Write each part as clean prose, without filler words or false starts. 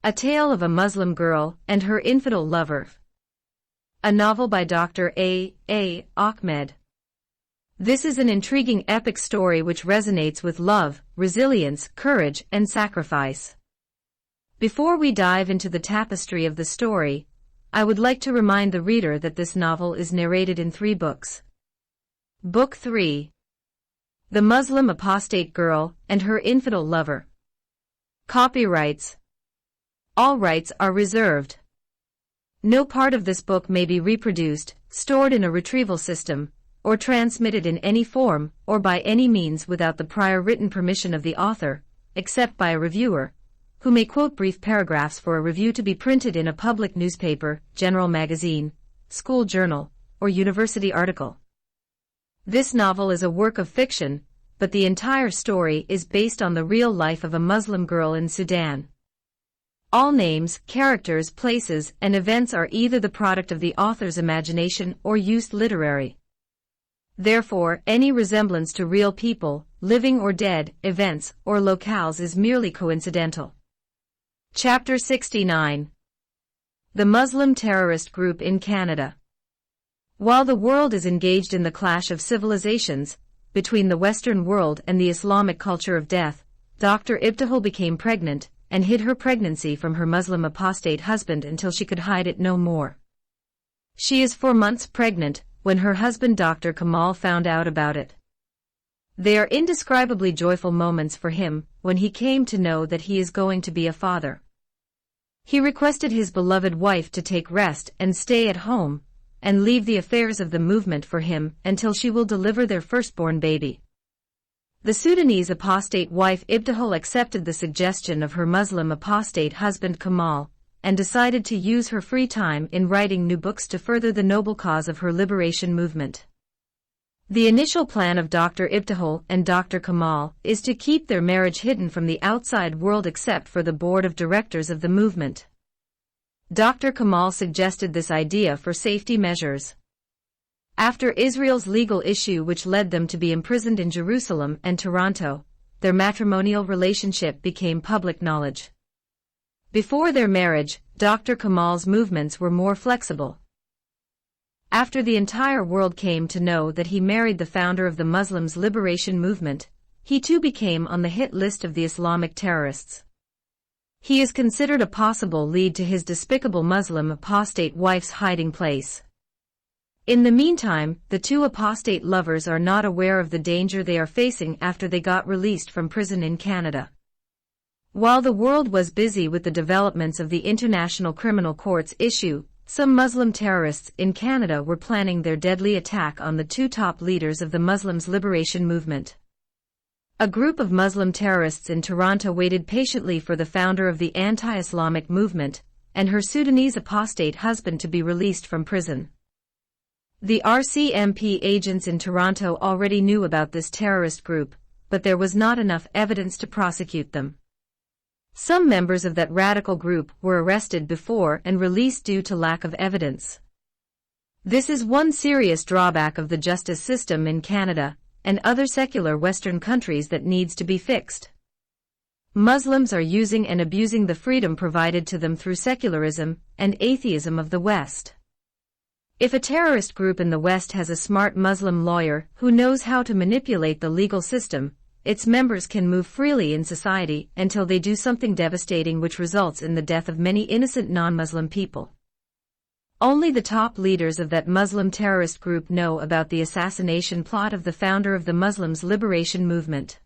A Tale of a Muslim Girl and Her Infidel Lover. A novel by Dr. A. Ahmed. This is an intriguing epic story which resonates with love, resilience, courage, and sacrifice. Before we dive into the tapestry of the story, I would like to remind the reader that this novel is narrated in 3 books. Book 3. The Muslim Apostate Girl and Her Infidel Lover. Copyrights. All rights are reserved. No part of this book may be reproduced, stored in a retrieval system, or transmitted in any form or by any means without the prior written permission of the author, except by a reviewer, who may quote brief paragraphs for a review to be printed in a public newspaper, general magazine, school journal, or university article. This novel is a work of fiction, but the entire story is based on the real life of a Muslim girl in Sudan. All names, characters, places, and events are either the product of the author's imagination or used literary. Therefore, any resemblance to real people, living or dead, events, or locales is merely coincidental. Chapter 69. The Muslim Terrorist Group in Canada. While the world is engaged in the clash of civilizations, between the Western world and the Islamic culture of death, Dr. Ibtihal became pregnant, and hid her pregnancy from her Muslim apostate husband until she could hide it no more. She is 4 months pregnant when her husband Dr. Kamal found out about it. They are indescribably joyful moments for him when he came to know that he is going to be a father. He requested his beloved wife to take rest and stay at home, and leave the affairs of the movement for him until she will deliver their firstborn baby. The Sudanese apostate wife Ibtihal accepted the suggestion of her Muslim apostate husband Kamal, and decided to use her free time in writing new books to further the noble cause of her liberation movement. The initial plan of Dr. Ibtihal and Dr. Kamal is to keep their marriage hidden from the outside world except for the board of directors of the movement. Dr. Kamal suggested this idea for safety measures. After Israel's legal issue which led them to be imprisoned in Jerusalem and Toronto, their matrimonial relationship became public knowledge. Before their marriage, Dr. Kamal's movements were more flexible. After the entire world came to know that he married the founder of the Muslims' liberation movement, he too became on the hit list of the Islamic terrorists. He is considered a possible lead to his despicable Muslim apostate wife's hiding place. In the meantime, the 2 apostate lovers are not aware of the danger they are facing after they got released from prison in Canada. While the world was busy with the developments of the International Criminal Court's issue, some Muslim terrorists in Canada were planning their deadly attack on the 2 top leaders of the Muslims' liberation movement. A group of Muslim terrorists in Toronto waited patiently for the founder of the anti-Islamic movement and her Sudanese apostate husband to be released from prison. The RCMP agents in Toronto already knew about this terrorist group, but there was not enough evidence to prosecute them. Some members of that radical group were arrested before and released due to lack of evidence. This is one serious drawback of the justice system in Canada and other secular Western countries that needs to be fixed. Muslims are using and abusing the freedom provided to them through secularism and atheism of the West. If a terrorist group in the West has a smart Muslim lawyer who knows how to manipulate the legal system, its members can move freely in society until they do something devastating which results in the death of many innocent non-Muslim people. Only the top leaders of that Muslim terrorist group know about the assassination plot of the founder of the Muslims' liberation movement.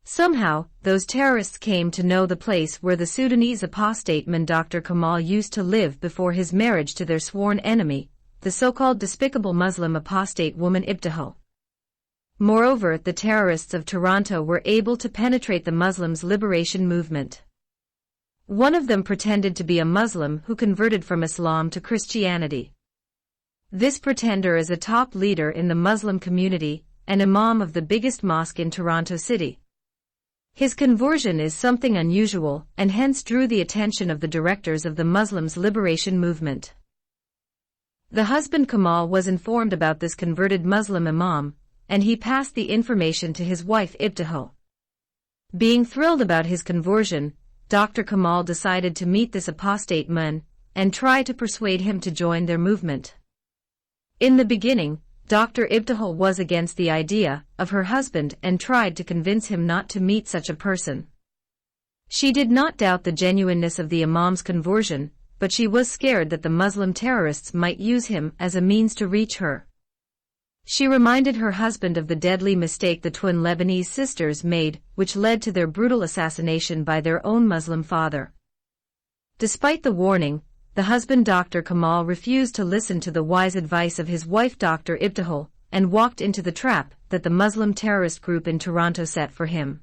Somehow, those terrorists came to know the place where the Sudanese apostate man Dr. Kamal used to live before his marriage to their sworn enemy, the so-called despicable Muslim apostate woman Ibtihal. Moreover, the terrorists of Toronto were able to penetrate the Muslims' liberation movement. One of them pretended to be a Muslim who converted from Islam to Christianity. This pretender is a top leader in the Muslim community and imam of the biggest mosque in Toronto City. His conversion is something unusual and hence drew the attention of the directors of the Muslims' liberation movement. The husband Kamal was informed about this converted Muslim imam, and he passed the information to his wife Ibtihal. Being thrilled about his conversion, Dr. Kamal decided to meet this apostate man and try to persuade him to join their movement. In the beginning, Dr. Ibtihal was against the idea of her husband and tried to convince him not to meet such a person. She did not doubt the genuineness of the Imam's conversion, but she was scared that the Muslim terrorists might use him as a means to reach her. She reminded her husband of the deadly mistake the twin Lebanese sisters made, which led to their brutal assassination by their own Muslim father. Despite the warning, the husband Dr. Kamal refused to listen to the wise advice of his wife Dr. Ibtihal and walked into the trap that the Muslim terrorist group in Toronto set for him.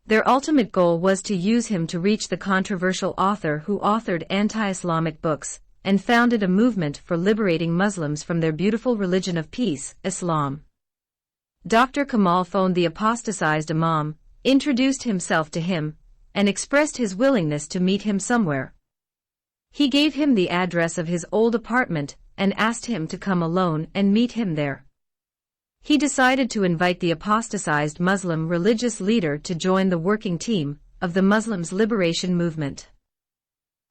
Their ultimate goal was to use him to reach the controversial author who authored anti-Islamic books and founded a movement for liberating Muslims from their beautiful religion of peace, Islam. Dr. Kamal phoned the apostatized Imam, introduced himself to him, and expressed his willingness to meet him somewhere. He gave him the address of his old apartment and asked him to come alone and meet him there. He decided to invite the apostatized Muslim religious leader to join the working team of the Muslims' liberation movement.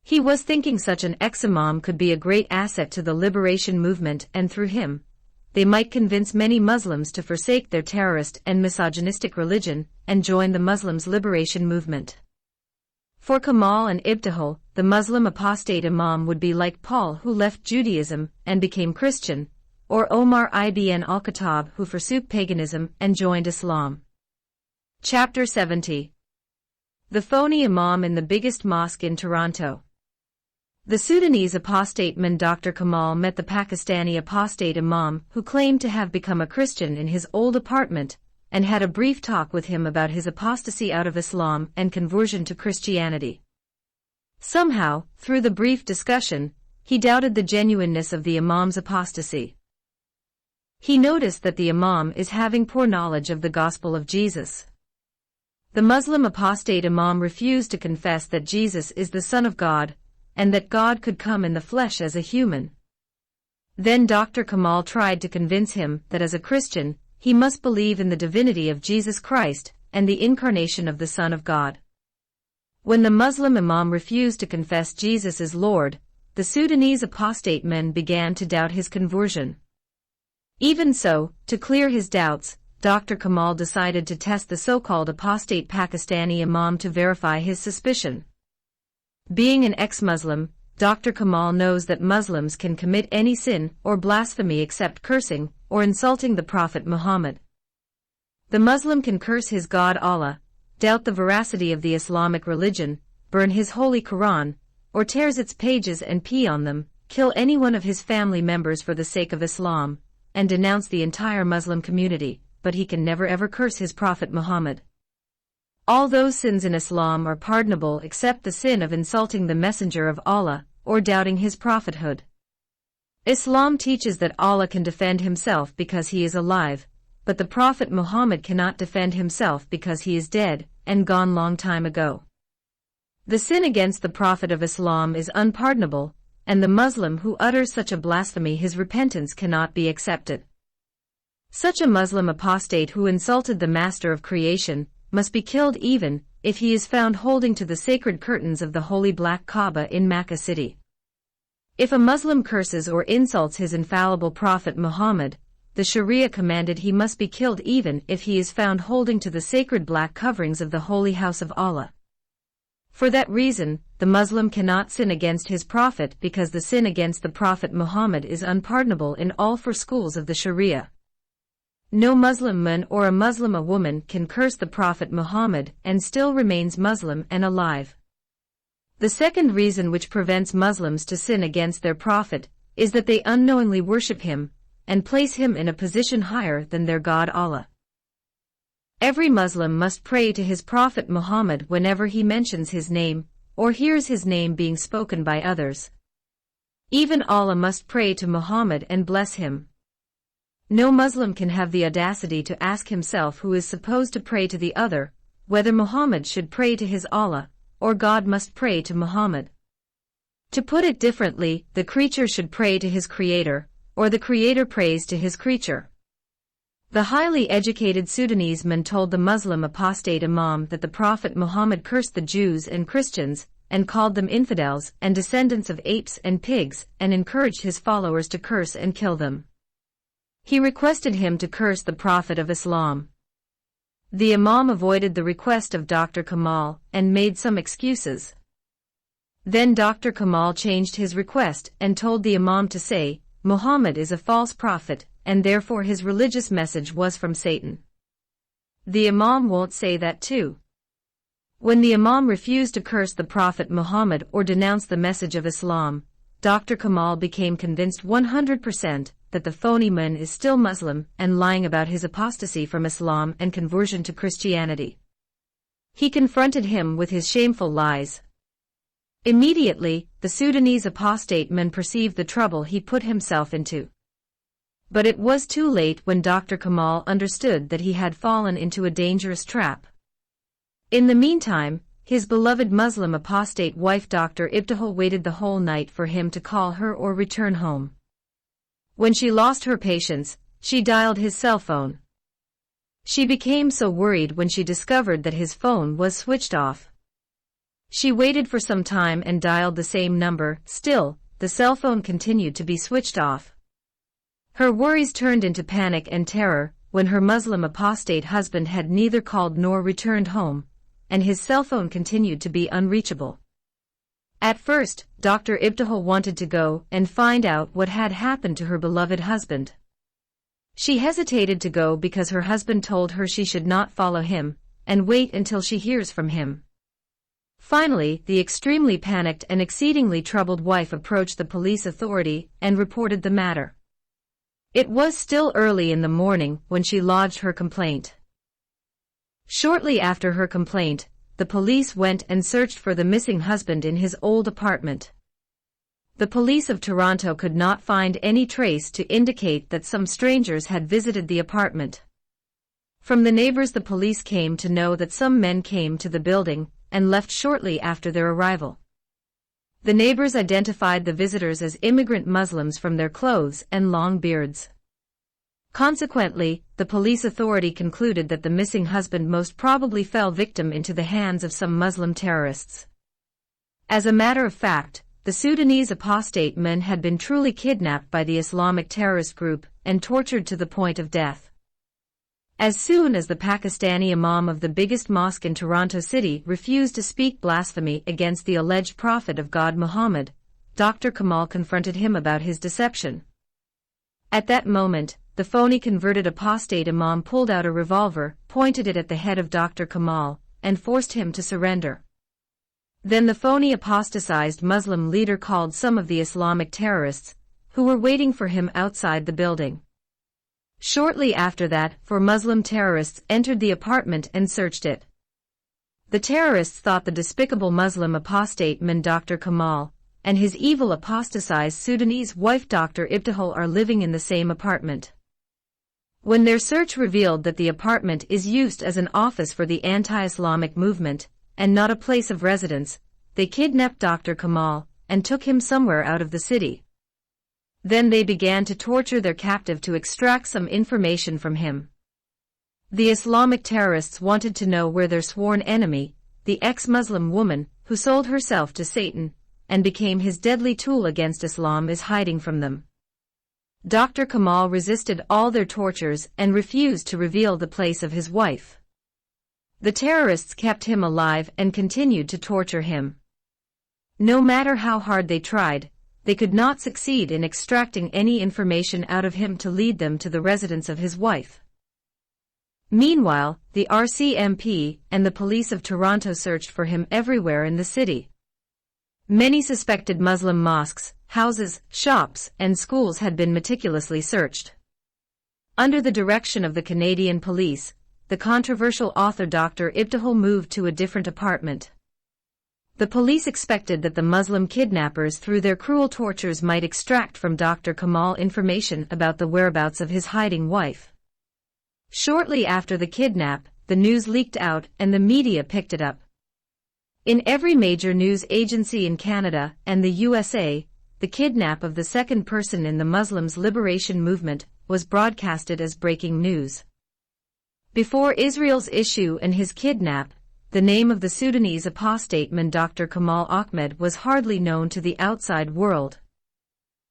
He was thinking such an ex-imam could be a great asset to the liberation movement, and through him, they might convince many Muslims to forsake their terrorist and misogynistic religion and join the Muslims' liberation movement. For Kamal and Ibtihal, the Muslim apostate imam would be like Paul, who left Judaism and became Christian, or Omar ibn al-Khattab, who forsook paganism and joined Islam. Chapter 70. The phony imam in the biggest mosque in Toronto. The Sudanese apostate man Dr. Kamal met the Pakistani apostate imam who claimed to have become a Christian in his old apartment and had a brief talk with him about his apostasy out of Islam and conversion to Christianity. Somehow, through the brief discussion, he doubted the genuineness of the imam's apostasy. He noticed that the imam is having poor knowledge of the gospel of Jesus. The Muslim apostate imam refused to confess that Jesus is the Son of God, and that God could come in the flesh as a human. Then Dr. Kamal tried to convince him that as a Christian, he must believe in the divinity of Jesus Christ and the incarnation of the Son of God. When the Muslim imam refused to confess Jesus as Lord, the Sudanese apostate men began to doubt his conversion. Even so, to clear his doubts, Dr. Kamal decided to test the so-called apostate Pakistani imam to verify his suspicion. Being an ex-Muslim, Dr. Kamal knows that Muslims can commit any sin or blasphemy except cursing or insulting the Prophet Muhammad. The Muslim can curse his God Allah, doubt the veracity of the Islamic religion, burn his holy Quran, or tears its pages and pee on them, kill any one of his family members for the sake of Islam, and denounce the entire Muslim community, but he can never ever curse his Prophet Muhammad. All those sins in Islam are pardonable except the sin of insulting the Messenger of Allah, or doubting his prophethood. Islam teaches that Allah can defend himself because he is alive, but the Prophet Muhammad cannot defend himself because he is dead and gone long time ago. The sin against the Prophet of Islam is unpardonable, and the Muslim who utters such a blasphemy, his repentance cannot be accepted. Such a Muslim apostate who insulted the Master of creation must be killed even if he is found holding to the sacred curtains of the holy Black Kaaba in Makkah city. If a Muslim curses or insults his infallible Prophet Muhammad, the Sharia commanded he must be killed even if he is found holding to the sacred black coverings of the holy house of Allah. For that reason, the Muslim cannot sin against his Prophet because the sin against the Prophet Muhammad is unpardonable in all four schools of the Sharia. No Muslim man or a Muslimah woman can curse the Prophet Muhammad and still remains Muslim and alive. The second reason which prevents Muslims to sin against their Prophet is that they unknowingly worship him and place him in a position higher than their God Allah. Every Muslim must pray to his Prophet Muhammad whenever he mentions his name or hears his name being spoken by others. Even Allah must pray to Muhammad and bless him. No Muslim can have the audacity to ask himself who is supposed to pray to the other, whether Muhammad should pray to his Allah, or God must pray to Muhammad. To put it differently, the creature should pray to his Creator, or the Creator prays to his creature. The highly educated Sudanese man told the Muslim apostate imam that the Prophet Muhammad cursed the Jews and Christians, and called them infidels and descendants of apes and pigs, and encouraged his followers to curse and kill them. He requested him to curse the Prophet of Islam. The imam avoided the request of Dr. Kamal and made some excuses. Then Dr. Kamal changed his request and told the imam to say, Muhammad is a false prophet, and therefore his religious message was from Satan. The imam won't say that too. When the imam refused to curse the Prophet Muhammad or denounce the message of Islam, Dr. Kamal became convinced 100% that the phony man is still Muslim and lying about his apostasy from Islam and conversion to Christianity. He confronted him with his shameful lies. Immediately, the Sudanese apostate man perceived the trouble he put himself into. But it was too late when Dr. Kamal understood that he had fallen into a dangerous trap. In the meantime, his beloved Muslim apostate wife Dr. Ibtihal waited the whole night for him to call her or return home. When she lost her patience, she dialed his cell phone. She became so worried when she discovered that his phone was switched off. She waited for some time and dialed the same number. Still, the cell phone continued to be switched off. Her worries turned into panic and terror when her Muslim apostate husband had neither called nor returned home, and his cell phone continued to be unreachable. At first, Dr. Ibtihal wanted to go and find out what had happened to her beloved husband. She hesitated to go because her husband told her she should not follow him and wait until she hears from him. Finally, the extremely panicked and exceedingly troubled wife approached the police authority and reported the matter. It was still early in the morning when she lodged her complaint. Shortly after her complaint, the police went and searched for the missing husband in his old apartment. The police of Toronto could not find any trace to indicate that some strangers had visited the apartment. From the neighbors, the police came to know that some men came to the building and left shortly after their arrival. The neighbors identified the visitors as immigrant Muslims from their clothes and long beards. Consequently, the police authority concluded that the missing husband most probably fell victim into the hands of some Muslim terrorists. As a matter of fact, the Sudanese apostate men had been truly kidnapped by the Islamic terrorist group and tortured to the point of death. As soon as the Pakistani imam of the biggest mosque in Toronto City refused to speak blasphemy against the alleged prophet of God Muhammad, Dr. Kamal confronted him about his deception. At that moment, the phony converted apostate imam pulled out a revolver, pointed it at the head of Dr. Kamal, and forced him to surrender. Then the phony apostatized Muslim leader called some of the Islamic terrorists, who were waiting for him outside the building. Shortly after that, 4 Muslim terrorists entered the apartment and searched it. The terrorists thought the despicable Muslim apostate man Dr. Kamal and his evil apostatized Sudanese wife Dr. Ibtihal are living in the same apartment. When their search revealed that the apartment is used as an office for the anti-Islamic movement and not a place of residence, they kidnapped Dr. Kamal and took him somewhere out of the city. Then they began to torture their captive to extract some information from him. The Islamic terrorists wanted to know where their sworn enemy, the ex-Muslim woman who sold herself to Satan and became his deadly tool against Islam, is hiding from them. Dr. Kamal resisted all their tortures and refused to reveal the place of his wife. The terrorists kept him alive and continued to torture him. No matter how hard they tried, they could not succeed in extracting any information out of him to lead them to the residence of his wife. Meanwhile, the RCMP and the police of Toronto searched for him everywhere in the city. Many suspected Muslim mosques, houses, shops, and schools had been meticulously searched. Under the direction of the Canadian police, the controversial author Dr. Ibtihal moved to a different apartment. The police expected that the Muslim kidnappers through their cruel tortures might extract from Dr. Kamal information about the whereabouts of his hiding wife. Shortly after the kidnap, the news leaked out and the media picked it up. In every major news agency in Canada and the USA, the kidnap of the second person in the Muslims' liberation movement was broadcasted as breaking news. Before Israel's issue and his kidnap, the name of the Sudanese apostate man Dr. Kamal Ahmed was hardly known to the outside world.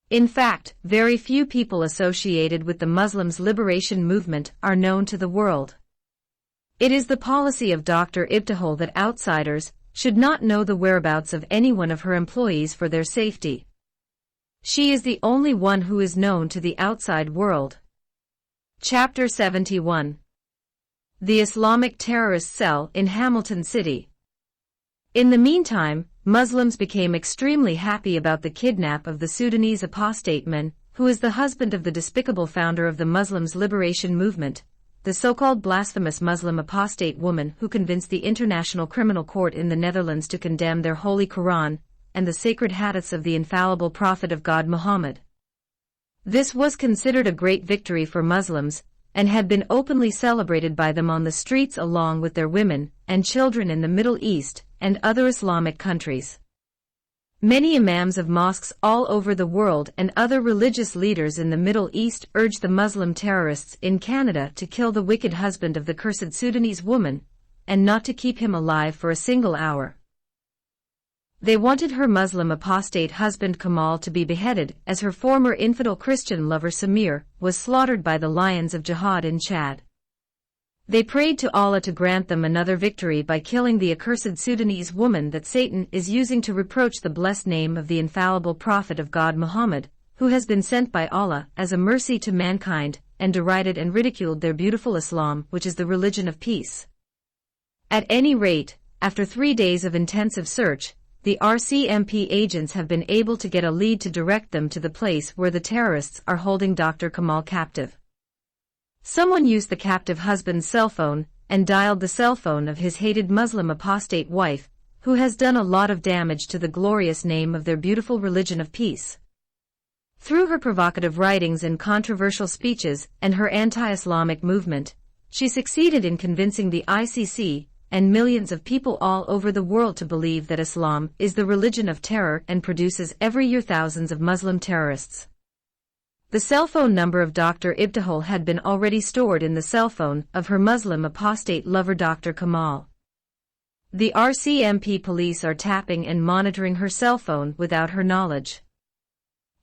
In fact, very few people associated with the Muslims' liberation movement are known to the world. It is the policy of Dr. Ibtihal that outsiders should not know the whereabouts of any one of her employees for their safety. She is the only one who is known to the outside world. Chapter 71. The Islamic Terrorist Cell in Hamilton City. In the meantime, Muslims became extremely happy about the kidnap of the Sudanese apostate man, who is the husband of the despicable founder of the Muslims' liberation movement, the so-called blasphemous Muslim apostate woman who convinced the International Criminal Court in the Netherlands to condemn their Holy Quran and the sacred hadiths of the infallible Prophet of God Muhammad. This was considered a great victory for Muslims, and had been openly celebrated by them on the streets along with their women and children in the Middle East and other Islamic countries. Many imams of mosques all over the world and other religious leaders in the Middle East urged the Muslim terrorists in Canada to kill the wicked husband of the cursed Sudanese woman, and not to keep him alive for a single hour. They wanted her Muslim apostate husband Kamal to be beheaded, as her former infidel Christian lover Samir was slaughtered by the lions of jihad in Chad. They prayed to Allah to grant them another victory by killing the accursed Sudanese woman that Satan is using to reproach the blessed name of the infallible Prophet of God Muhammad, who has been sent by Allah as a mercy to mankind, and derided and ridiculed their beautiful Islam, which is the religion of peace. At any rate, after 3 days of intensive search, the RCMP agents have been able to get a lead to direct them to the place where the terrorists are holding Dr. Kamal captive. Someone used the captive husband's cell phone and dialed the cell phone of his hated Muslim apostate wife, who has done a lot of damage to the glorious name of their beautiful religion of peace. Through her provocative writings and controversial speeches and her anti-Islamic movement, she succeeded in convincing the ICC and millions of people all over the world to believe that Islam is the religion of terror and produces every year thousands of Muslim terrorists. The cell phone number of Dr. Ibtihal had been already stored in the cell phone of her Muslim apostate lover Dr. Kamal. The RCMP police are tapping and monitoring her cell phone without her knowledge.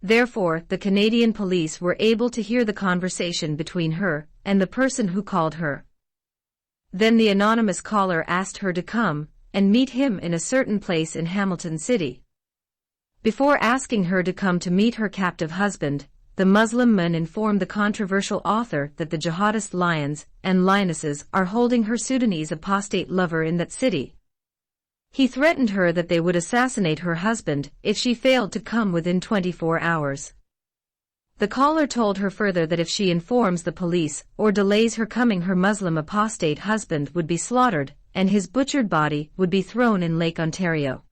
Therefore, the Canadian police were able to hear the conversation between her and the person who called her. Then the anonymous caller asked her to come and meet him in a certain place in Hamilton City. Before asking her to come to meet her captive husband, the Muslim man informed the controversial author that the jihadist lions and lionesses are holding her Sudanese apostate lover in that city. He threatened her that they would assassinate her husband if she failed to come within 24 hours. The caller told her further that if she informs the police or delays her coming, her Muslim apostate husband would be slaughtered and his butchered body would be thrown in Lake Ontario.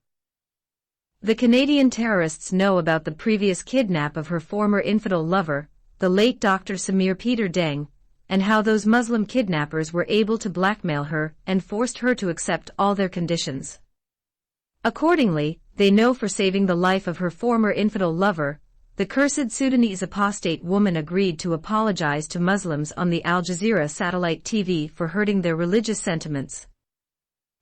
The Canadian terrorists know about the previous kidnap of her former infidel lover, the late Dr. Samir Peter Deng, and how those Muslim kidnappers were able to blackmail her and forced her to accept all their conditions. Accordingly, they know for saving the life of her former infidel lover, the cursed Sudanese apostate woman agreed to apologize to Muslims on the Al Jazeera satellite TV for hurting their religious sentiments.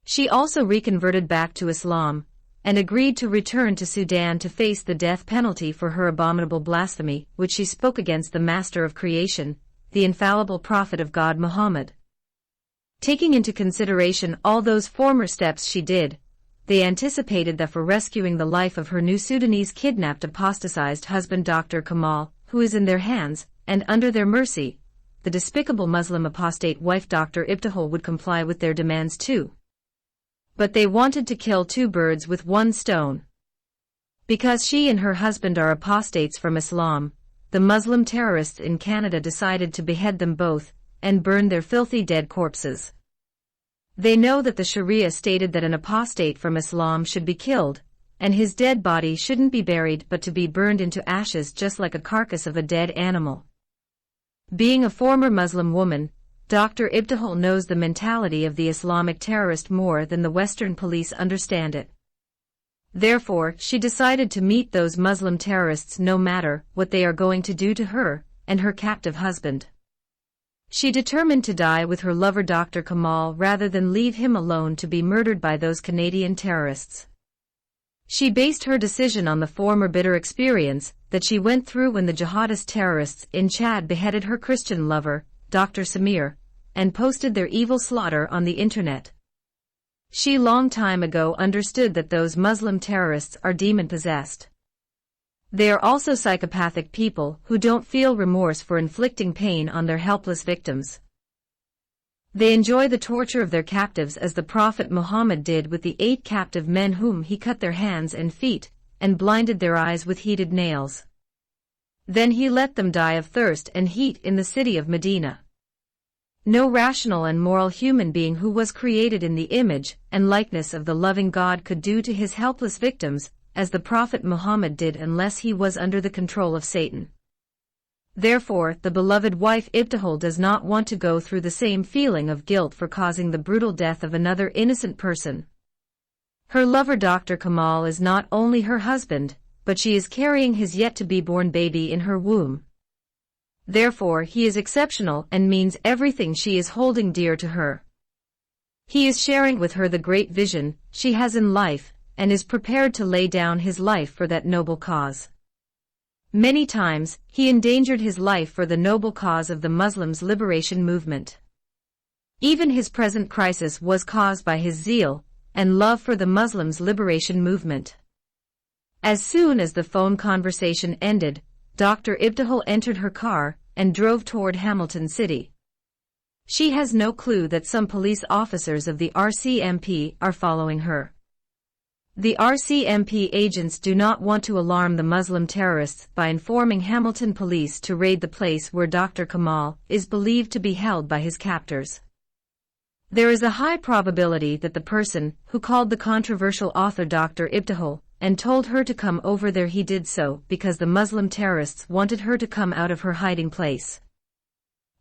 She also reconverted back to Islam and agreed to return to Sudan to face the death penalty for her abominable blasphemy, which she spoke against the master of creation, the infallible Prophet of God Muhammad. Taking into consideration all those former steps she did, they anticipated that for rescuing the life of her new Sudanese kidnapped apostatized husband Dr. Kamal, who is in their hands and under their mercy, the despicable Muslim apostate wife Dr. Ibtihal would comply with their demands too. But they wanted to kill 2 birds with 1 stone. Because she and her husband are apostates from Islam, the Muslim terrorists in Canada decided to behead them both and burn their filthy dead corpses. They know that the Sharia stated that an apostate from Islam should be killed, and his dead body shouldn't be buried but to be burned into ashes just like a carcass of a dead animal. Being a former Muslim woman, Dr. Ibtihal knows the mentality of the Islamic terrorist more than the Western police understand it. Therefore, she decided to meet those Muslim terrorists no matter what they are going to do to her, and her captive husband. She determined to die with her lover Dr. Kamal rather than leave him alone to be murdered by those Canadian terrorists. She based her decision on the former bitter experience that she went through when the jihadist terrorists in Chad beheaded her Christian lover, Dr. Samir, and posted their evil slaughter on the internet. She long time ago understood that those Muslim terrorists are demon-possessed. They are also psychopathic people who don't feel remorse for inflicting pain on their helpless victims. They enjoy the torture of their captives as the Prophet Muhammad did with the 8 captive men whom he cut their hands and feet, and blinded their eyes with heated nails. Then he let them die of thirst and heat in the city of Medina. No rational and moral human being who was created in the image and likeness of the loving God could do to his helpless victims as the Prophet Muhammad did unless he was under the control of Satan. Therefore, the beloved wife Ibtihal does not want to go through the same feeling of guilt for causing the brutal death of another innocent person. Her lover Dr. Kamal is not only her husband, but she is carrying his yet-to-be-born baby in her womb. Therefore, he is exceptional and means everything she is holding dear to her. He is sharing with her the great vision she has in life, and is prepared to lay down his life for that noble cause. Many times, he endangered his life for the noble cause of the Muslims' liberation movement. Even his present crisis was caused by his zeal and love for the Muslims' liberation movement. As soon as the phone conversation ended, Dr. Ibtihal entered her car and drove toward Hamilton City. She has no clue that some police officers of the RCMP are following her. The RCMP agents do not want to alarm the Muslim terrorists by informing Hamilton police to raid the place where Dr. Kamal is believed to be held by his captors. There is a high probability that the person who called the controversial author Dr. Ibtihal and told her to come over there he did so because the Muslim terrorists wanted her to come out of her hiding place.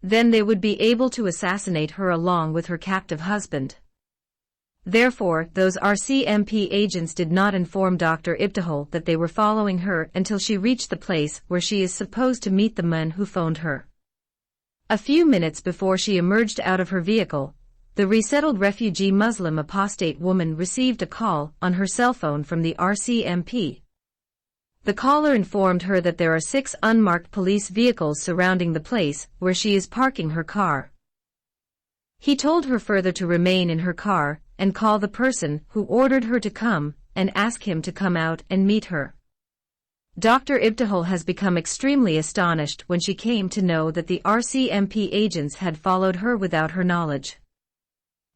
Then they would be able to assassinate her along with her captive husband. Therefore, those RCMP agents did not inform Dr. Ibtihal that they were following her until she reached the place where she is supposed to meet the men who phoned her. A few minutes before she emerged out of her vehicle, the resettled refugee Muslim apostate woman received a call on her cell phone from the RCMP. The caller informed her that there are 6 unmarked police vehicles surrounding the place where she is parking her car. He told her further to remain in her car and call the person who ordered her to come and ask him to come out and meet her. Dr. Ibtihal has become extremely astonished when she came to know that the RCMP agents had followed her without her knowledge.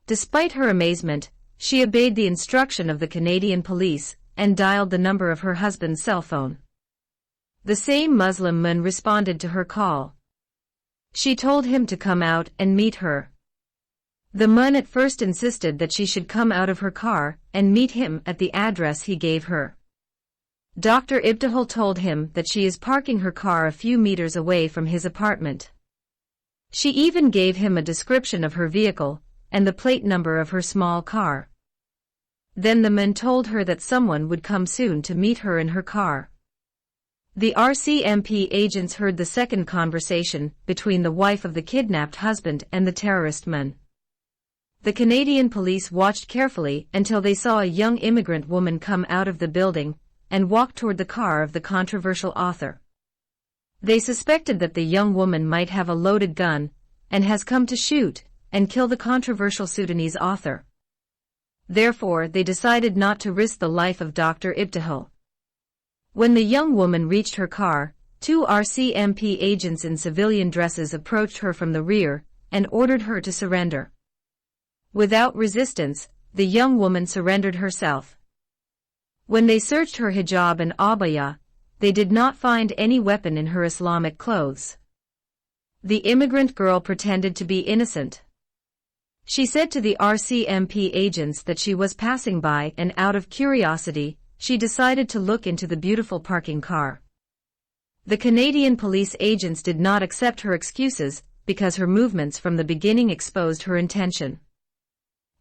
Despite her amazement, she obeyed the instruction of the Canadian police and dialed the number of her husband's cell phone. The same Muslim man responded to her call. She told him to come out and meet her. The man at first insisted that she should come out of her car and meet him at the address he gave her. Dr. Ibtihal told him that she is parking her car a few meters away from his apartment. She even gave him a description of her vehicle and the plate number of her small car. Then the man told her that someone would come soon to meet her in her car. The RCMP agents heard the second conversation between the wife of the kidnapped husband and the terrorist man. The Canadian police watched carefully until they saw a young immigrant woman come out of the building and walk toward the car of the controversial author. They suspected that the young woman might have a loaded gun and has come to shoot and kill the controversial Sudanese author. Therefore, they decided not to risk the life of Dr. Ibtihal. When the young woman reached her car, 2 RCMP agents in civilian dresses approached her from the rear and ordered her to surrender. Without resistance, the young woman surrendered herself. When they searched her hijab and abaya, they did not find any weapon in her Islamic clothes. The immigrant girl pretended to be innocent. She said to the RCMP agents that she was passing by and out of curiosity, she decided to look into the beautiful parking car. The Canadian police agents did not accept her excuses because her movements from the beginning exposed her intention.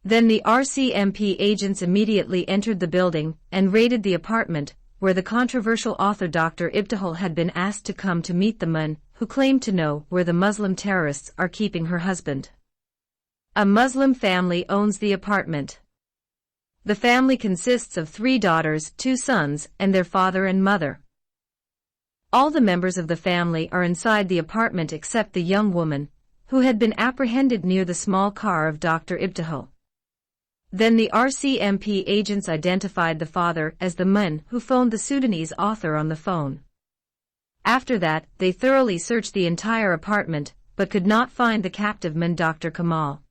Then the RCMP agents immediately entered the building and raided the apartment where the controversial author Dr. Ibtihal had been asked to come to meet the man who who claimed to know where the Muslim terrorists are keeping her husband. A Muslim family owns the apartment. The family consists of 3 daughters, 2 sons, and their father and mother. All the members of the family are inside the apartment except the young woman, who had been apprehended near the small car of Dr. Ibtihal. Then the RCMP agents identified the father as the man who phoned the Sudanese author on the phone. After that, they thoroughly searched the entire apartment, but could not find the captive man Dr. Kamal.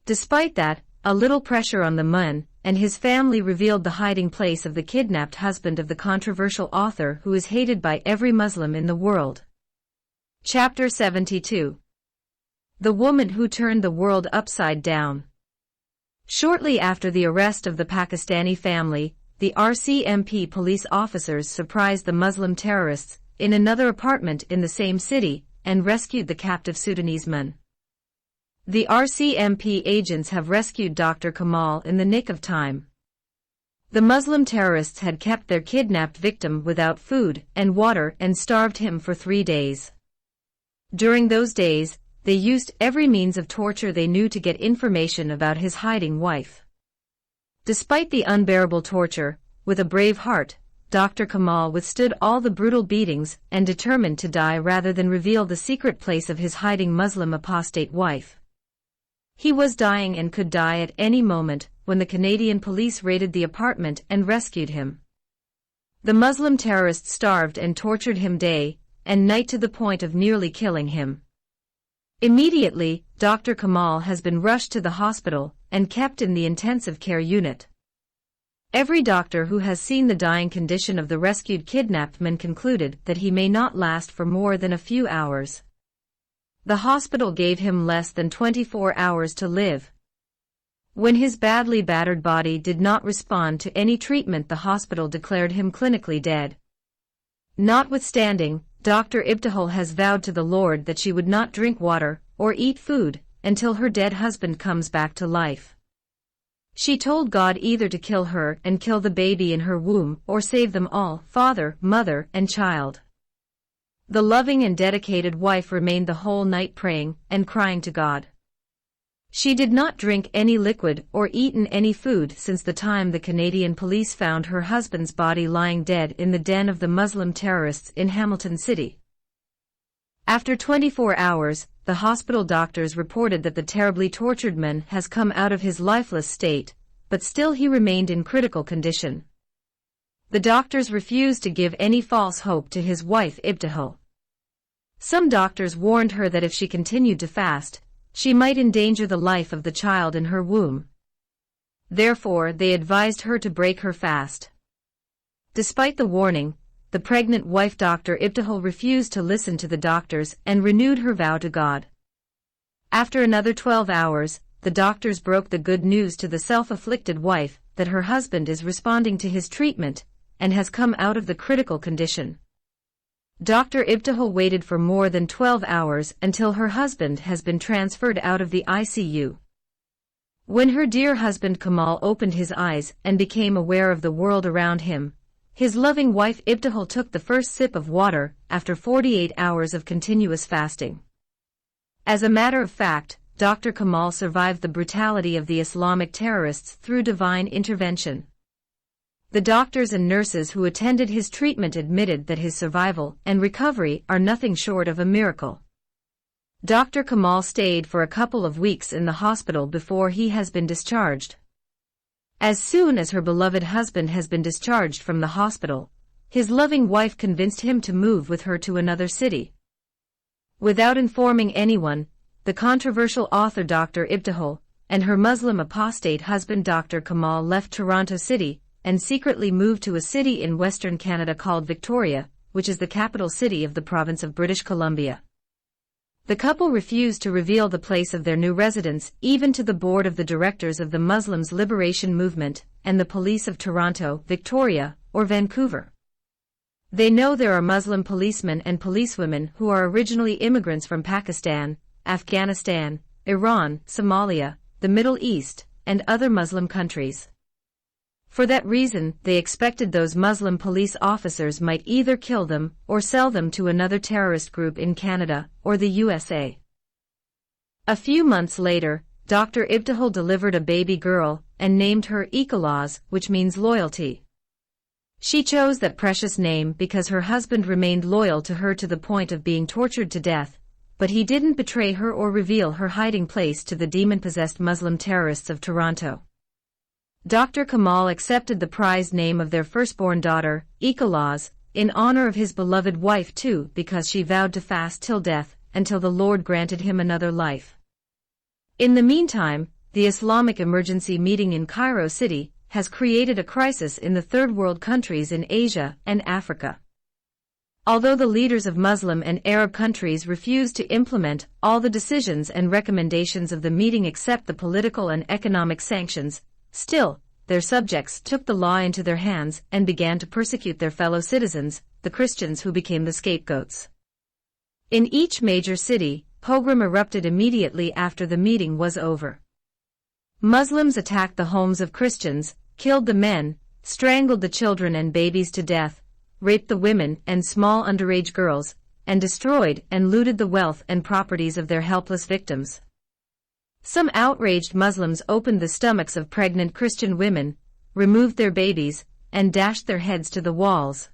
Despite that, a little pressure on the man and his family revealed the hiding place of the kidnapped husband of the controversial author who is hated by every Muslim in the world. Chapter 72. The woman who turned the world upside down. Shortly after the arrest of the Pakistani family, the RCMP police officers surprised the Muslim terrorists in another apartment in the same city and rescued the captive Sudanese man. The RCMP agents have rescued Dr. Kamal in the nick of time. The Muslim terrorists had kept their kidnapped victim without food and water and starved him for 3 days. During those days, they used every means of torture they knew to get information about his hiding wife. Despite the unbearable torture, with a brave heart, Dr. Kamal withstood all the brutal beatings and determined to die rather than reveal the secret place of his hiding Muslim apostate wife. He was dying and could die at any moment when the Canadian police raided the apartment and rescued him. The Muslim terrorists starved and tortured him day and night to the point of nearly killing him. Immediately, Dr. Kamal has been rushed to the hospital and kept in the intensive care unit. Every doctor who has seen the dying condition of the rescued kidnapped man concluded that he may not last for more than a few hours. The hospital gave him less than 24 hours to live. When his badly battered body did not respond to any treatment, the hospital declared him clinically dead. Notwithstanding, Dr. Ibtihal has vowed to the Lord that she would not drink water or eat food until her dead husband comes back to life. She told God either to kill her and kill the baby in her womb or save them all, father, mother, and child. The loving and dedicated wife remained the whole night praying and crying to God. She did not drink any liquid or eaten any food since the time the Canadian police found her husband's body lying dead in the den of the Muslim terrorists in Hamilton City. After 24 hours, the hospital doctors reported that the terribly tortured man has come out of his lifeless state, but still he remained in critical condition. The doctors refused to give any false hope to his wife Ibtihal. Some doctors warned her that if she continued to fast, she might endanger the life of the child in her womb. Therefore, they advised her to break her fast. Despite the warning, the pregnant wife Dr. Ibtihal refused to listen to the doctors and renewed her vow to God. After another 12 hours, the doctors broke the good news to the self-afflicted wife that her husband is responding to his treatment and has come out of the critical condition. Dr. Ibtihal waited for more than 12 hours until her husband has been transferred out of the ICU. When her dear husband Kamal opened his eyes and became aware of the world around him, his loving wife Ibtihal took the first sip of water after 48 hours of continuous fasting. As a matter of fact, Dr. Kamal survived the brutality of the Islamic terrorists through divine intervention. The doctors and nurses who attended his treatment admitted that his survival and recovery are nothing short of a miracle. Dr. Kamal stayed for a couple of weeks in the hospital before he has been discharged. As soon as her beloved husband has been discharged from the hospital, his loving wife convinced him to move with her to another city. Without informing anyone, the controversial author Dr. Ibtihal and her Muslim apostate husband Dr. Kamal left Toronto City and secretly moved to a city in Western Canada called Victoria, which is the capital city of the province of British Columbia. The couple refused to reveal the place of their new residence even to the board of the directors of the Muslims Liberation Movement and the police of Toronto, Victoria, or Vancouver. They know there are Muslim policemen and policewomen who are originally immigrants from Pakistan, Afghanistan, Iran, Somalia, the Middle East, and other Muslim countries. For that reason, they expected those Muslim police officers might either kill them or sell them to another terrorist group in Canada or the USA. A few months later, Dr. Ibtihal delivered a baby girl and named her Ikhlas, which means loyalty. She chose that precious name because her husband remained loyal to her to the point of being tortured to death, but he didn't betray her or reveal her hiding place to the demon-possessed Muslim terrorists of Toronto. Dr. Kamal accepted the prized name of their firstborn daughter, Ikhlas, in honor of his beloved wife too, because she vowed to fast till death, until the Lord granted him another life. In the meantime, the Islamic emergency meeting in Cairo City has created a crisis in the third world countries in Asia and Africa. Although the leaders of Muslim and Arab countries refused to implement all the decisions and recommendations of the meeting except the political and economic sanctions, still, their subjects took the law into their hands and began to persecute their fellow citizens, the Christians, who became the scapegoats. In each major city, pogrom erupted immediately after the meeting was over. Muslims attacked the homes of Christians, killed the men, strangled the children and babies to death, raped the women and small underage girls, and destroyed and looted the wealth and properties of their helpless victims. Some outraged Muslims opened the stomachs of pregnant Christian women, removed their babies, and dashed their heads to the walls.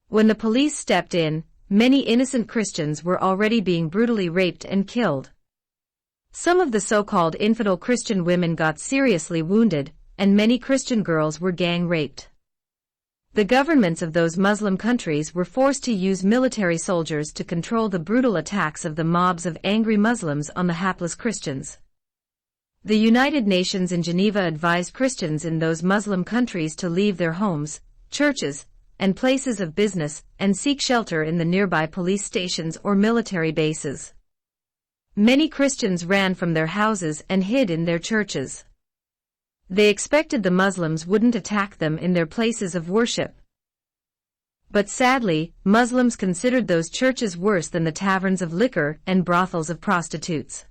When the police stepped in, many innocent Christians were already being brutally raped and killed. Some of the so-called infidel Christian women got seriously wounded, and many Christian girls were gang raped. The governments of those Muslim countries were forced to use military soldiers to control the brutal attacks of the mobs of angry Muslims on the hapless Christians. The United Nations in Geneva advised Christians in those Muslim countries to leave their homes, churches, and places of business and seek shelter in the nearby police stations or military bases. Many Christians ran from their houses and hid in their churches. They expected the Muslims wouldn't attack them in their places of worship. But sadly, Muslims considered those churches worse than the taverns of liquor and brothels of prostitutes.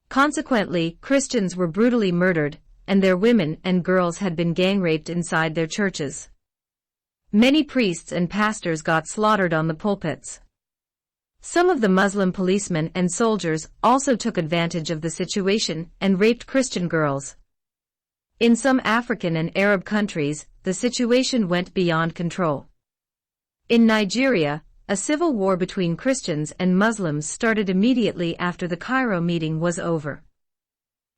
Consequently, Christians were brutally murdered, and their women and girls had been gang raped inside their churches. Many priests and pastors got slaughtered on the pulpits. Some of the Muslim policemen and soldiers also took advantage of the situation and raped Christian girls. In some African and Arab countries, the situation went beyond control. In Nigeria, a civil war between Christians and Muslims started immediately after the Cairo meeting was over.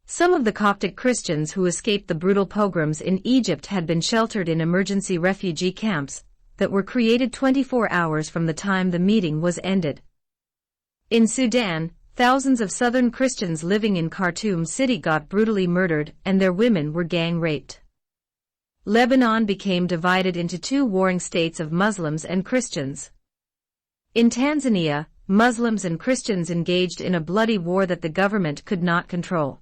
Some of the Coptic Christians who escaped the brutal pogroms in Egypt had been sheltered in emergency refugee camps that were created 24 hours from the time the meeting was ended. In Sudan, thousands of southern Christians living in Khartoum city got brutally murdered and their women were gang raped. Lebanon became divided into two warring states of Muslims and Christians. In Tanzania, Muslims and Christians engaged in a bloody war that the government could not control.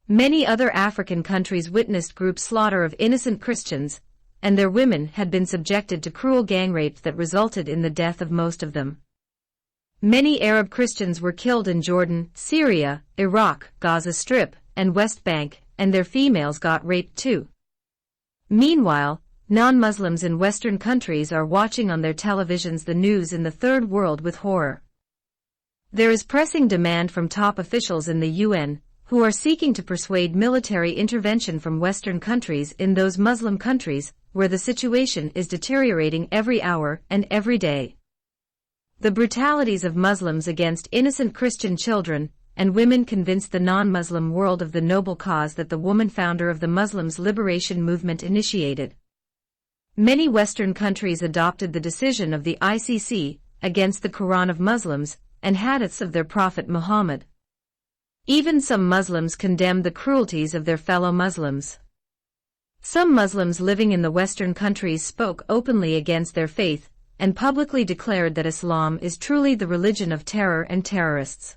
Many other African countries witnessed group slaughter of innocent Christians, and their women had been subjected to cruel gang rape that resulted in the death of most of them. Many Arab Christians were killed in Jordan, Syria, Iraq, Gaza Strip, and West Bank, and their females got raped too. Meanwhile, non-Muslims in Western countries are watching on their televisions the news in the third world with horror. There is pressing demand from top officials in the UN, who are seeking to persuade military intervention from Western countries in those Muslim countries where the situation is deteriorating every hour and every day. The brutalities of Muslims against innocent Christian children and women convinced the non-Muslim world of the noble cause that the woman founder of the Muslims' liberation movement initiated. Many Western countries adopted the decision of the ICC against the Quran of Muslims and hadiths of their Prophet Muhammad. Even some Muslims condemned the cruelties of their fellow Muslims. Some Muslims living in the Western countries spoke openly against their faith and publicly declared that Islam is truly the religion of terror and terrorists.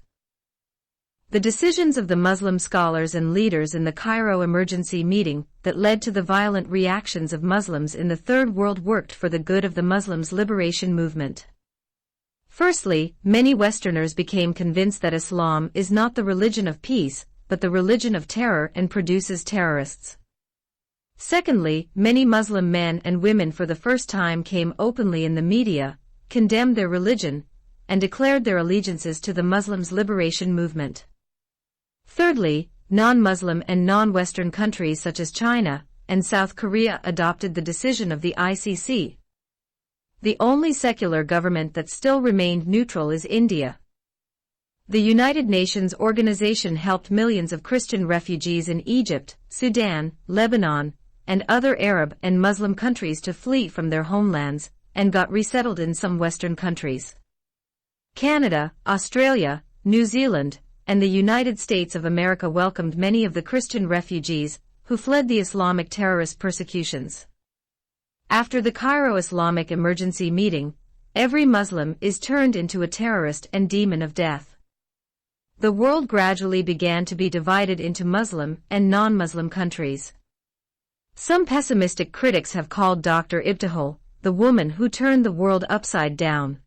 The decisions of the Muslim scholars and leaders in the Cairo emergency meeting that led to the violent reactions of Muslims in the Third World worked for the good of the Muslims' liberation movement. Firstly, many Westerners became convinced that Islam is not the religion of peace, but the religion of terror and produces terrorists. Secondly, many Muslim men and women for the first time came openly in the media, condemned their religion, and declared their allegiances to the Muslims' liberation movement. Thirdly, non-Muslim and non-Western countries such as China and South Korea adopted the decision of the ICC. The only secular government that still remained neutral is India. The United Nations organization helped millions of Christian refugees in Egypt, Sudan, Lebanon, and other Arab and Muslim countries to flee from their homelands, and got resettled in some Western countries. Canada, Australia, New Zealand, and the United States of America welcomed many of the Christian refugees who fled the Islamic terrorist persecutions. After the Cairo Islamic emergency meeting, every Muslim is turned into a terrorist and demon of death. The world gradually began to be divided into Muslim and non-Muslim countries. Some pessimistic critics have called Dr. Ibtihal the woman who turned the world upside down.